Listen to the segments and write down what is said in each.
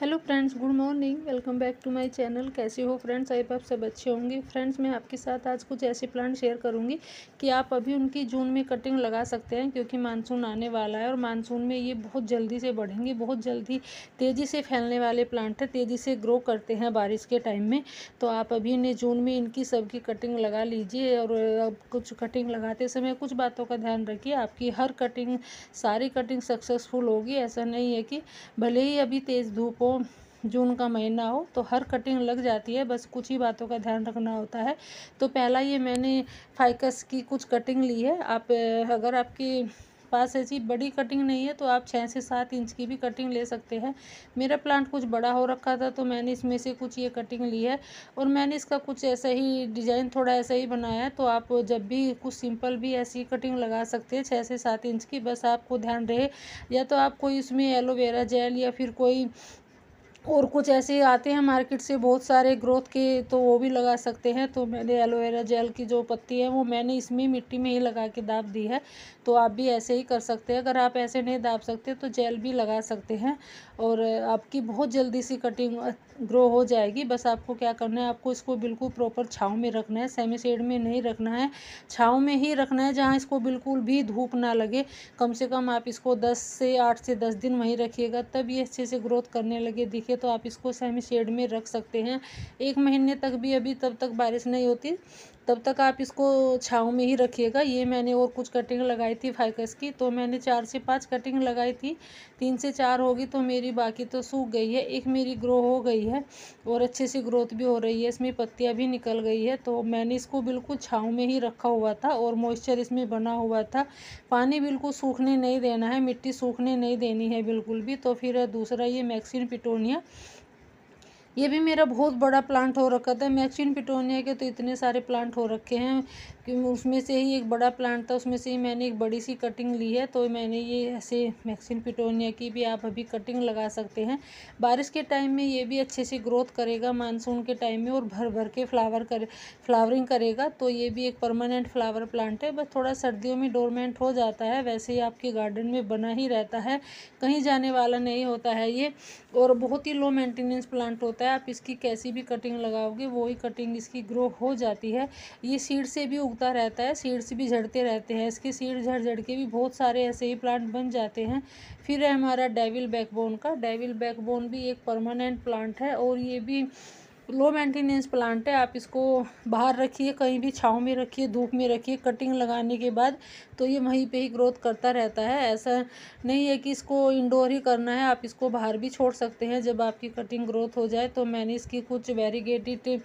Hello friends, good morning. Welcome back to my channel. कैसे हो friends? आई आप सब अच्छे होंगे। फ्रेंड्स, मैं आपके साथ आज कुछ ऐसे प्लांट शेयर करूंगी कि आप अभी उनकी जून में कटिंग लगा सकते हैं, क्योंकि मानसून आने वाला है और मानसून में ये बहुत जल्दी से बढ़ेंगे। बहुत जल्दी तेज़ी से फैलने वाले प्लांट है, तेज़ी से ग्रो करते हैं बारिश के टाइम में। तो आप अभी इन्हें जून में इनकी सबकी कटिंग लगा लीजिए। और अब कुछ कटिंग लगाते समय कुछ बातों का ध्यान रखिए। आपकी हर कटिंग, सारी कटिंग सक्सेसफुल होगी। ऐसा नहीं है कि भले ही अभी तेज़ धूप हो, जून का महीना हो, तो हर कटिंग लग जाती है। बस कुछ ही बातों का ध्यान रखना होता है। तो पहला ये मैंने फाइकस की कुछ कटिंग ली है। आप अगर आपके पास ऐसी बड़ी कटिंग नहीं है तो आप 6 से 7 इंच की भी कटिंग ले सकते हैं। मेरा प्लांट कुछ बड़ा हो रखा था तो मैंने इसमें से कुछ ये कटिंग ली है और मैंने इसका कुछ ऐसा ही डिज़ाइन थोड़ा ऐसा ही बनाया है। तो आप जब भी कुछ सिंपल भी ऐसी कटिंग लगा सकते हैं 6 से 7 इंच की। बस आपको ध्यान रहे, या तो आप कोई उसमें एलोवेरा जेल या फिर कोई और कुछ ऐसे आते हैं मार्केट से बहुत सारे ग्रोथ के, तो वो भी लगा सकते हैं। तो मैंने एलोवेरा जेल की जो पत्ती है वो मैंने इसमें मिट्टी में ही लगा के दाब दी है। तो आप भी ऐसे ही कर सकते हैं। अगर आप ऐसे नहीं दाब सकते तो जेल भी लगा सकते हैं और आपकी बहुत जल्दी सी कटिंग ग्रो हो जाएगी। बस आपको क्या करना है, आपको इसको बिल्कुल प्रॉपर छाँव में रखना है, सेमी शेड में नहीं रखना है, छाँव में ही रखना है जहाँ इसको बिल्कुल भी धूप ना लगे। कम से कम आप इसको 8 से 10 दिन वहीं रखिएगा, तब ये अच्छे से ग्रोथ करने लगे दिखे तो आप इसको सेमी शेड में रख सकते हैं। 1 महीने तक भी अभी तब तक बारिश नहीं होती, तब तक आप इसको छाँव में ही रखिएगा। ये मैंने और कुछ कटिंग लगाई थी फाइकस की, तो मैंने 4 से 5 कटिंग लगाई थी। 3 से 4 होगी तो मेरी, बाकी तो सूख गई है। एक मेरी ग्रो हो गई है और अच्छे से ग्रोथ भी हो रही है, इसमें पत्तियां भी निकल गई है। तो मैंने इसको बिल्कुल छाँव में ही रखा हुआ था और मॉइस्चर इसमें बना हुआ था। पानी बिल्कुल सूखने नहीं देना है, मिट्टी सूखने नहीं देनी है बिल्कुल भी। तो फिर दूसरा ये मैक्सिन पिटोनिया, ये भी मेरा बहुत बड़ा प्लांट हो रखा था। मैक्सिन पिटोनिया के तो इतने सारे प्लांट हो रखे हैं कि उसमें से ही एक बड़ा प्लांट था, उसमें से ही मैंने एक बड़ी सी कटिंग ली है। तो मैंने ये ऐसे मैक्सिन पिटोनिया की भी आप अभी कटिंग लगा सकते हैं। बारिश के टाइम में ये भी अच्छे से ग्रोथ करेगा मानसून के टाइम में, और भर भर के फ्लावरिंग करेगा। तो ये भी एक परमानेंट फ्लावर प्लांट है। बस थोड़ा सर्दियों में डोरमेंट हो जाता है, वैसे ही आपके गार्डन में बना ही रहता है, कहीं जाने वाला नहीं होता है ये। और बहुत ही लो मेंटेनेंस प्लांट होता है। आप इसकी कैसी भी कटिंग लगाओगे वही कटिंग इसकी ग्रो हो जाती है। ये सीड से भी उगता रहता है, सीड से भी झड़ते रहते हैं। इसके सीड झड़ झड़ के भी बहुत सारे ऐसे ही प्लांट बन जाते हैं। फिर है हमारा डेविल बैकबोन का। डेविल बैकबोन भी एक परमानेंट प्लांट है और ये भी लो मेंटेनेंस प्लांट है। आप इसको बाहर रखिए, कहीं भी छाँव में रखिए, धूप में रखिए, कटिंग लगाने के बाद तो ये वहीं पे ही ग्रोथ करता रहता है। ऐसा नहीं है कि इसको इंडोर ही करना है, आप इसको बाहर भी छोड़ सकते हैं जब आपकी कटिंग ग्रोथ हो जाए। तो मैंने इसकी कुछ वेरीगेटेड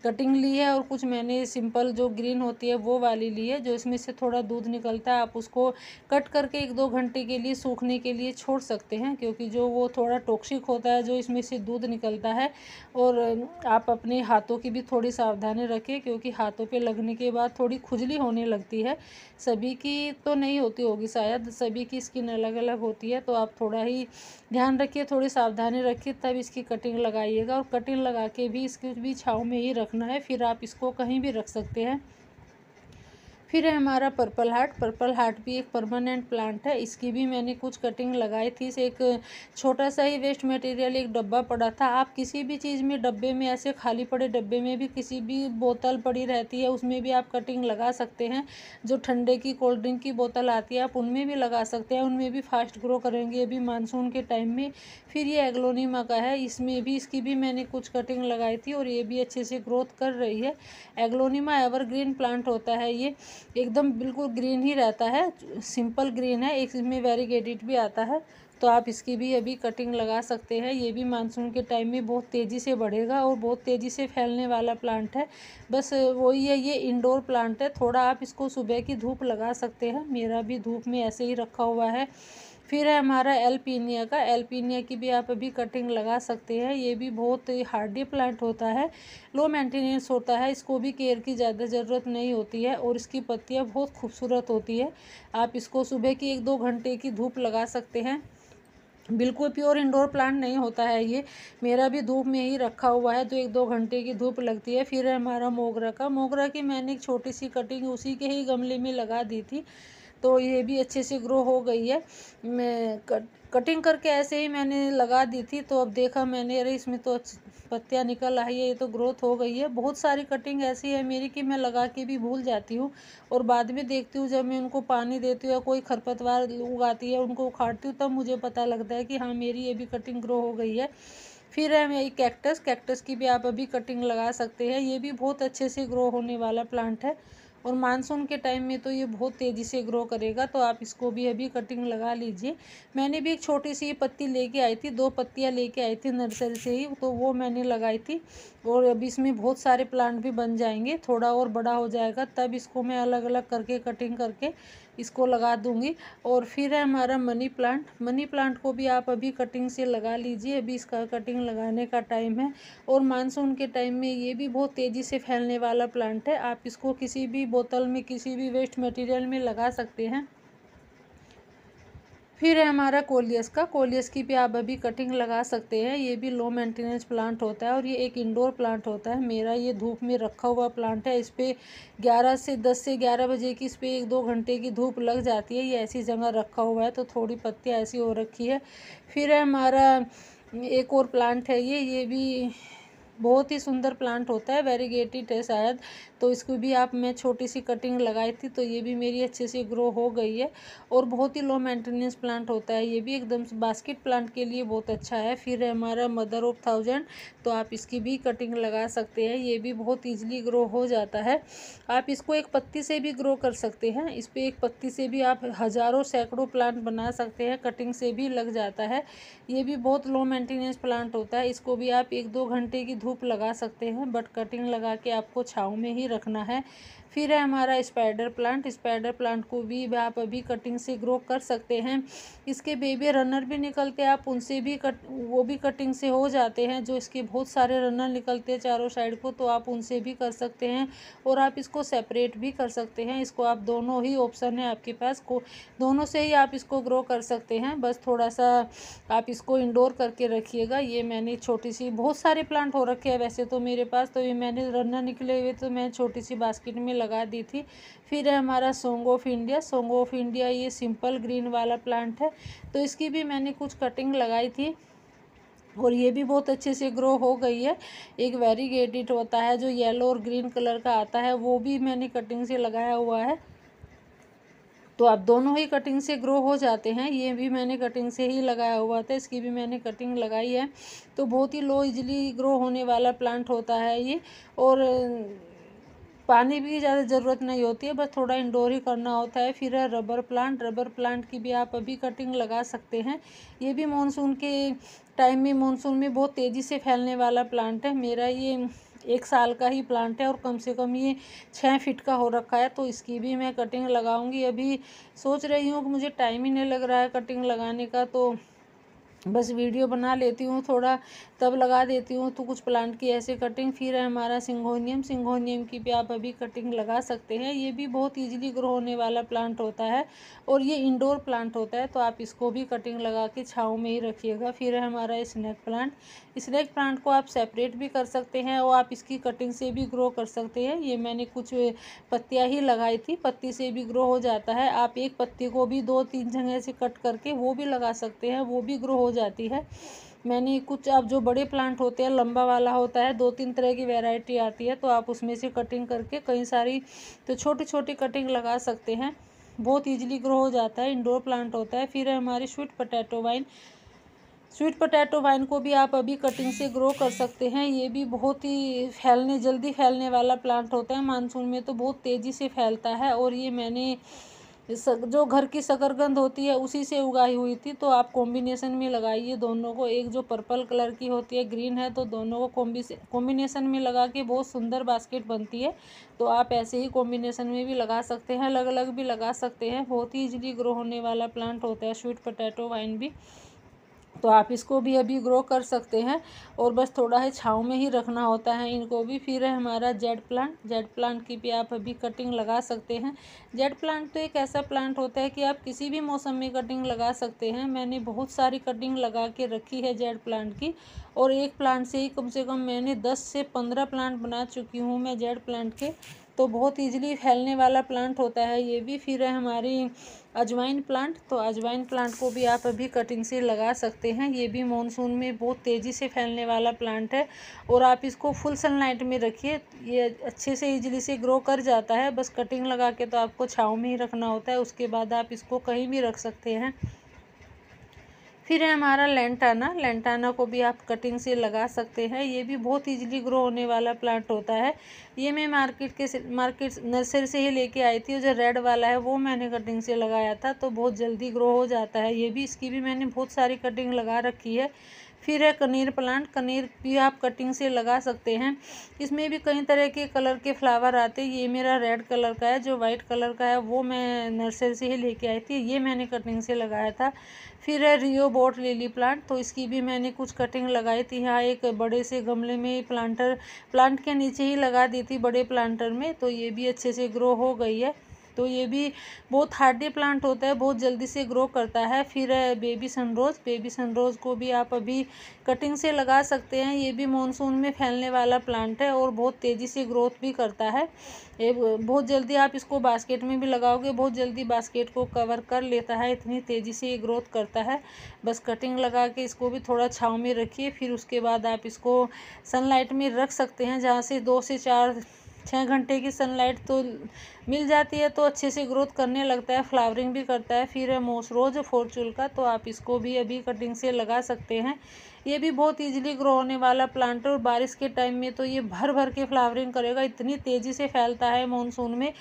कटिंग ली है और कुछ मैंने सिंपल जो ग्रीन होती है वो वाली ली है, जो इसमें से थोड़ा दूध निकलता है। आप उसको कट करके 1-2 घंटे के लिए सूखने के लिए छोड़ सकते हैं, क्योंकि जो वो थोड़ा टॉक्सिक होता है जो इसमें से दूध निकलता है। और आप अपने हाथों की भी थोड़ी सावधानी रखें, क्योंकि हाथों पे लगने के बाद थोड़ी खुजली होने लगती है। सभी की तो नहीं होती होगी, शायद सभी की स्किन अलग अलग होती है। तो आप थोड़ा ही ध्यान रखिए, थोड़ी सावधानी रखिए, तब इसकी कटिंग लगाइएगा। और कटिंग लगा के भी इसको भी छाँव में ही रखना है, फिर आप इसको कहीं भी रख सकते हैं। फिर है हमारा पर्पल हार्ट। पर्पल हार्ट भी एक परमानेंट प्लांट है। इसकी भी मैंने कुछ कटिंग लगाई थी। इसे एक छोटा सा ही वेस्ट मटेरियल एक डब्बा पड़ा था। आप किसी भी चीज़ में, डब्बे में, ऐसे खाली पड़े डब्बे में भी, किसी भी बोतल पड़ी रहती है उसमें भी आप कटिंग लगा सकते हैं। जो ठंडे की कोल्ड ड्रिंक की बोतल आती है आप उनमें भी लगा सकते हैं, उनमें भी फास्ट ग्रो करेंगे अभी मानसून के टाइम में। फिर ये एग्लोनिमा का है, इसमें भी, इसकी भी मैंने कुछ कटिंग लगाई थी और ये भी अच्छे से ग्रोथ कर रही है। एग्लोनिमा एवरग्रीन प्लांट होता है, ये एकदम बिल्कुल ग्रीन ही रहता है, सिंपल ग्रीन है। एक इसमें वेरीगेटेड भी आता है, तो आप इसकी भी अभी कटिंग लगा सकते हैं। ये भी मानसून के टाइम में बहुत तेज़ी से बढ़ेगा और बहुत तेज़ी से फैलने वाला प्लांट है। बस वही है, ये इंडोर प्लांट है। थोड़ा आप इसको सुबह की धूप लगा सकते हैं, मेरा भी धूप में ऐसे ही रखा हुआ है। फिर है हमारा एल्पीनिया का। एल्पीनिया की भी आप अभी कटिंग लगा सकते हैं। ये भी बहुत हार्डी प्लांट होता है, लो मेंटेनेंस होता है, इसको भी केयर की ज़्यादा ज़रूरत नहीं होती है और इसकी पत्तियां बहुत खूबसूरत होती है। आप इसको सुबह की 1-2 घंटे की धूप लगा सकते हैं। बिल्कुल प्योर इंडोर प्लांट नहीं होता है ये, मेरा भी धूप में ही रखा हुआ है, तो 1-2 घंटे की धूप लगती है। फिर है हमारा मोगरा का। मोगरा की मैंने एक छोटी सी कटिंग उसी के ही गमले में लगा दी थी। तो ये भी अच्छे से ग्रो हो गई है। मैं कटिंग करके ऐसे ही मैंने लगा दी थी, तो अब देखा मैंने, अरे इसमें तो पत्तियाँ निकल आई है, ये तो ग्रोथ हो गई है। बहुत सारी कटिंग ऐसी है मेरी कि मैं लगा के भी भूल जाती हूँ और बाद में देखती हूँ, जब मैं उनको पानी देती हूँ या कोई खरपतवार उगाती है उनको उखाड़ती हूँ, तब मुझे पता लगता है कि हाँ मेरी ये भी कटिंग ग्रो हो गई है। फिर है मेरी कैक्टस की भी आप अभी कटिंग लगा सकते हैं। ये भी बहुत अच्छे से ग्रो होने वाला प्लांट है और मानसून के टाइम में तो ये बहुत तेज़ी से ग्रो करेगा, तो आप इसको भी अभी कटिंग लगा लीजिए। मैंने भी एक छोटी सी पत्ती लेके आई थी, 2 पत्तियाँ लेके आई थी नर्सरी से ही, तो वो मैंने लगाई थी और अभी इसमें बहुत सारे प्लांट भी बन जाएंगे। थोड़ा और बड़ा हो जाएगा तब इसको मैं अलग अलग करके कटिंग करके इसको लगा दूंगी। और फिर है हमारा मनी प्लांट को भी आप अभी कटिंग से लगा लीजिए, अभी इसका कटिंग लगाने का टाइम है। और मानसून के टाइम में ये भी बहुत तेज़ी से फैलने वाला प्लांट है। आप इसको किसी भी बोतल में, किसी भी वेस्ट मटेरियल में लगा सकते हैं। फिर है हमारा कोलियस की भी आप अभी कटिंग लगा सकते हैं। ये भी लो मेंटेनेंस प्लांट होता है और ये एक इंडोर प्लांट होता है। मेरा ये धूप में रखा हुआ प्लांट है। इस पर 10 से 11 बजे की इस पर 1-2 घंटे की धूप लग जाती है। ये ऐसी जगह रखा हुआ है तो थोड़ी पत्तियाँ ऐसी हो रखी है। फिर है हमारा एक और प्लांट है, ये भी बहुत ही सुंदर प्लांट होता है, वेरीगेटेड है शायद, तो इसको भी आप, मैं छोटी सी कटिंग लगाई थी तो ये भी मेरी अच्छे से ग्रो हो गई है और बहुत ही लो मेंटेनेंस प्लांट होता है। ये भी एकदम बास्केट प्लांट के लिए बहुत अच्छा है। फिर है हमारा मदर ऑफ 1000, तो आप इसकी भी कटिंग लगा सकते हैं। ये भी बहुत ईजिली ग्रो हो जाता है। आप इसको एक पत्ती से भी ग्रो कर सकते हैं। इस पर एक पत्ती से भी आप हज़ारों सैकड़ों प्लांट बना सकते हैं, कटिंग से भी लग जाता है। ये भी बहुत लो मेंटेनेंस प्लांट होता है। इसको भी आप 1-2 घंटे की धूप लगा सकते हैं, बट कटिंग लगा के आपको छाँव में ही रखना है। फिर है हमारा स्पाइडर प्लांट को भी आप अभी कटिंग से ग्रो कर सकते हैं। इसके बेबी रनर भी निकलते हैं, आप उनसे भी वो भी कटिंग से हो जाते हैं। जो इसके बहुत सारे रनर निकलते हैं चारों साइड को, तो आप उनसे भी कर सकते हैं और आप इसको सेपरेट भी कर सकते हैं। इसको आप, दोनों ही ऑप्शन है आपके पास, दोनों से ही आप इसको ग्रो कर सकते हैं। बस थोड़ा सा आप इसको इंडोर करके रखिएगा। ये मैंने छोटी सी, बहुत सारे प्लांट हो रखे हैं वैसे तो मेरे पास, तो ये मैंने रनर निकले हुए तो मैं छोटी सी बास्केट में लगा दी थी। फिर है हमारा सॉन्ग ऑफ इंडिया, ये सिंपल ग्रीन वाला प्लांट है, तो इसकी भी मैंने कुछ कटिंग लगाई थी और ये भी बहुत अच्छे से ग्रो हो गई है। एक वेरीगेटेड होता है जो येलो और ग्रीन कलर का आता है, वो भी मैंने कटिंग से लगाया हुआ है, तो आप दोनों ही कटिंग से ग्रो हो जाते हैं। ये भी मैंने कटिंग से ही लगाया हुआ था, इसकी भी मैंने कटिंग लगाई है। तो बहुत ही लो इजीली ग्रो होने वाला प्लांट होता है ये, और पानी भी ज़्यादा ज़रूरत नहीं होती है, बस थोड़ा इंडोर ही करना होता है। फिर है रबर प्लांट की भी आप अभी कटिंग लगा सकते हैं। ये भी मानसून के टाइम में, मानसून में बहुत तेज़ी से फैलने वाला प्लांट है। मेरा ये 1 साल का ही प्लांट है और कम से कम ये 6 फीट का हो रखा है, तो इसकी भी मैं कटिंग लगाऊंगी। अभी सोच रही हूँ कि मुझे टाइम ही नहीं लग रहा है कटिंग लगाने का, तो बस वीडियो बना लेती हूँ थोड़ा, तब लगा देती हूँ। तो कुछ प्लांट की ऐसे कटिंग। फिर है हमारा सिंघोनियम की भी आप अभी कटिंग लगा सकते हैं। ये भी बहुत इजीली ग्रो होने वाला प्लांट होता है और ये इंडोर प्लांट होता है, तो आप इसको भी कटिंग लगा के छाँव में ही रखिएगा। फिर है हमारा स्नेक प्लांट को आप सेपरेट भी कर सकते हैं और आप इसकी कटिंग से भी ग्रो कर सकते हैं। ये मैंने कुछ पत्तियाँ ही लगाई थी, पत्ती से भी ग्रो हो जाता है। आप एक पत्ती को भी 2-3 जगह से कट करके वो भी लगा सकते हैं, वो भी ग्रो हो जाती है। मैंने कुछ, अब जो बड़े प्लांट होते हैं, लंबा वाला होता है, 2-3 तरह की वैरायटी आती है, तो आप उसमें से कटिंग करके कई सारी, तो छोटी छोटी कटिंग लगा सकते हैं, बहुत ईजिली ग्रो हो जाता है, इंडोर प्लांट होता है। फिर है हमारी स्वीट पोटैटो वाइन को भी आप अभी कटिंग से ग्रो कर सकते हैं। ये भी बहुत ही जल्दी फैलने वाला प्लांट होता है, मानसून में तो बहुत तेज़ी से फैलता है। और ये मैंने जो घर की शकरकंद होती है उसी से उगाई हुई थी, तो आप कॉम्बिनेशन में लगाइए दोनों को। एक जो पर्पल कलर की होती है, ग्रीन है, तो दोनों को कॉम्बिनेशन में लगा के बहुत सुंदर बास्केट बनती है। तो आप ऐसे ही कॉम्बिनेशन में भी लगा सकते हैं, अलग अलग भी लगा सकते हैं। बहुत ही इजीली ग्रो होने वाला प्लांट होता है स्वीट पोटैटो वाइन भी, तो आप इसको भी अभी ग्रो कर सकते हैं और बस थोड़ा है छाँव में ही रखना होता है इनको भी। फिर है हमारा जेड प्लांट की भी आप अभी कटिंग लगा सकते हैं। जेड प्लांट तो एक ऐसा प्लांट होता है कि आप किसी भी मौसम में कटिंग लगा सकते हैं। मैंने बहुत सारी कटिंग लगा के रखी है जेड प्लांट की, और एक प्लांट से ही कम से कम मैंने 10 से 15 प्लांट बना चुकी हूँ मैं जेड प्लांट के। तो बहुत ईजिली फैलने वाला प्लांट होता है ये भी। फिर है हमारी अजवाइन प्लांट, तो अजवाइन प्लांट को भी आप अभी कटिंग से लगा सकते हैं। ये भी मॉनसून में बहुत तेज़ी से फैलने वाला प्लांट है और आप इसको फुल सनलाइट में रखिए, ये अच्छे से ईजिली से ग्रो कर जाता है। बस कटिंग लगा के तो आपको छाँव में ही रखना होता है, उसके बाद आप इसको कहीं भी रख सकते हैं। फिर है हमारा लेंटाना, लेंटाना को भी आप कटिंग से लगा सकते हैं। ये भी बहुत इजीली ग्रो होने वाला प्लांट होता है। ये मैं मार्केट नर्सरी से ही लेके आई थी, जो रेड वाला है वो मैंने कटिंग से लगाया था, तो बहुत जल्दी ग्रो हो जाता है ये भी। इसकी भी मैंने बहुत सारी कटिंग लगा रखी है। फिर है कनीर प्लांट, कनीर भी आप कटिंग से लगा सकते हैं। इसमें भी कई तरह के कलर के फ्लावर आते हैं। ये मेरा रेड कलर का है, जो वाइट कलर का है वो मैं नर्सरी से ही लेके आई थी, ये मैंने कटिंग से लगाया था। फिर है रियो बोट लिली प्लांट, तो इसकी भी मैंने कुछ कटिंग लगाई थी। यहाँ एक बड़े से गमले में प्लांट के नीचे ही लगा दी थी, बड़े प्लांटर में, तो ये भी अच्छे से ग्रो हो गई है। तो ये भी बहुत हार्डी प्लांट होता है, बहुत जल्दी से ग्रो करता है। फिर है बेबी सनरोज़, बेबी सनरोज़ को भी आप अभी कटिंग से लगा सकते हैं। ये भी मॉनसून में फैलने वाला प्लांट है और बहुत तेज़ी से ग्रोथ भी करता है। ये बहुत जल्दी आप इसको बास्केट में भी लगाओगे, बहुत जल्दी बास्केट को कवर कर लेता है, इतनी तेज़ी से ये ग्रोथ करता है। बस कटिंग लगा के इसको भी थोड़ा छाँव में रखिए, फिर उसके बाद आप इसको सनलाइट में रख सकते हैं, जहाँ से 2 से 6 घंटे की सनलाइट तो मिल जाती है, तो अच्छे से ग्रोथ करने लगता है, फ्लावरिंग भी करता है। फिर है मोस रोज फॉर्चून का, तो आप इसको भी अभी कटिंग से लगा सकते हैं। ये भी बहुत इजीली ग्रो होने वाला प्लांट है और बारिश के टाइम में तो ये भर भर के फ्लावरिंग करेगा, इतनी तेज़ी से फैलता है मॉनसून में,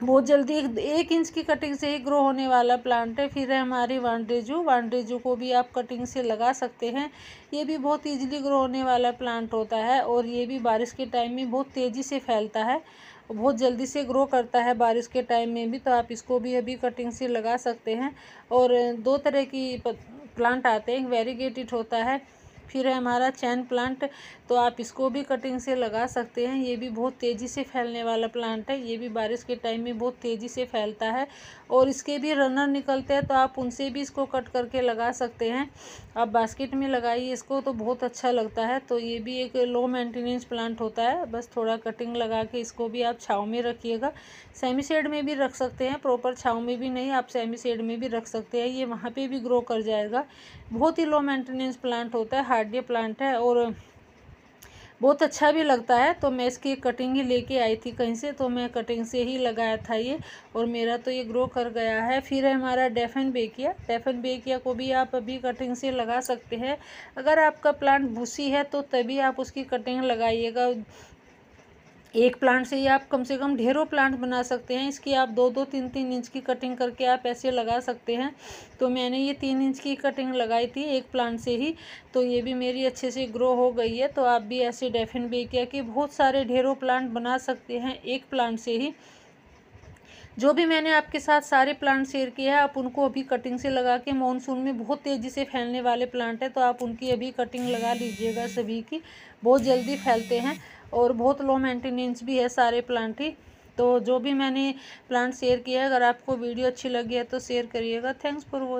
बहुत जल्दी 1 इंच की कटिंग से ही ग्रो होने वाला प्लांट है। फिर है हमारी वांड्रेजू, वांड्रेजू को भी आप कटिंग से लगा सकते हैं। ये भी बहुत इजीली ग्रो होने वाला प्लांट होता है और ये भी बारिश के टाइम में बहुत तेज़ी से फैलता है, बहुत जल्दी से ग्रो करता है बारिश के टाइम में भी, तो आप इसको भी अभी कटिंग से लगा सकते हैं। और 2 तरह की प्लांट आते हैं, वेरीगेटेड होता है। फिर है हमारा चैन प्लांट, तो आप इसको भी कटिंग से लगा सकते हैं। ये भी बहुत तेज़ी से फैलने वाला प्लांट है, ये भी बारिश के टाइम में बहुत तेज़ी से फैलता है और इसके भी रनर निकलते हैं, तो आप उनसे भी इसको कट करके लगा सकते हैं। आप बास्केट में लगाइए इसको, तो बहुत अच्छा लगता है। तो ये भी एक लो मेंटेनेंस प्लांट होता है, बस थोड़ा कटिंग लगा के इसको भी आप छाँव में रखिएगा। सेमी शेड में भी रख सकते हैं, प्रॉपर छाँव में भी नहीं, आप सेमी शेड में भी रख सकते हैं, ये वहाँ पे भी ग्रो कर जाएगा। बहुत ही लो मेंटेनेंस प्लांट होता है, हार्डी प्लांट है और बहुत अच्छा भी लगता है। तो मैं इसकी कटिंग ही लेके आई थी कहीं से, तो मैं कटिंग से ही लगाया था ये, और मेरा तो ये ग्रो कर गया है। फिर है हमारा डेफन बेकिया, डेफन बेकिया को भी आप अभी कटिंग से लगा सकते हैं। अगर आपका प्लांट भूसी है तो तभी आप उसकी कटिंग लगाइएगा। एक प्लांट से ही आप कम से कम ढेरों प्लांट बना सकते हैं। इसकी आप 2-2, 3-3 इंच की कटिंग करके आप ऐसे लगा सकते हैं। तो मैंने ये 3 इंच की कटिंग लगाई थी एक प्लांट से ही, तो ये भी मेरी अच्छे से ग्रो हो गई है। तो आप भी ऐसे डेफिन बेकिया के बहुत सारे ढेरों प्लांट बना सकते हैं एक प्लांट से ही। जो भी मैंने आपके साथ सारे प्लांट शेयर किए हैं, आप उनको अभी कटिंग से लगा के, मॉनसून में बहुत तेज़ी से फैलने वाले प्लांट है, तो आप उनकी अभी कटिंग लगा लीजिएगा सभी की, बहुत जल्दी फैलते हैं और बहुत लो मेंटेनेंस भी है सारे प्लांट ही। तो जो भी मैंने प्लांट शेयर किया है, अगर आपको वीडियो अच्छी लगी है तो शेयर करिएगा। Thanks for watching.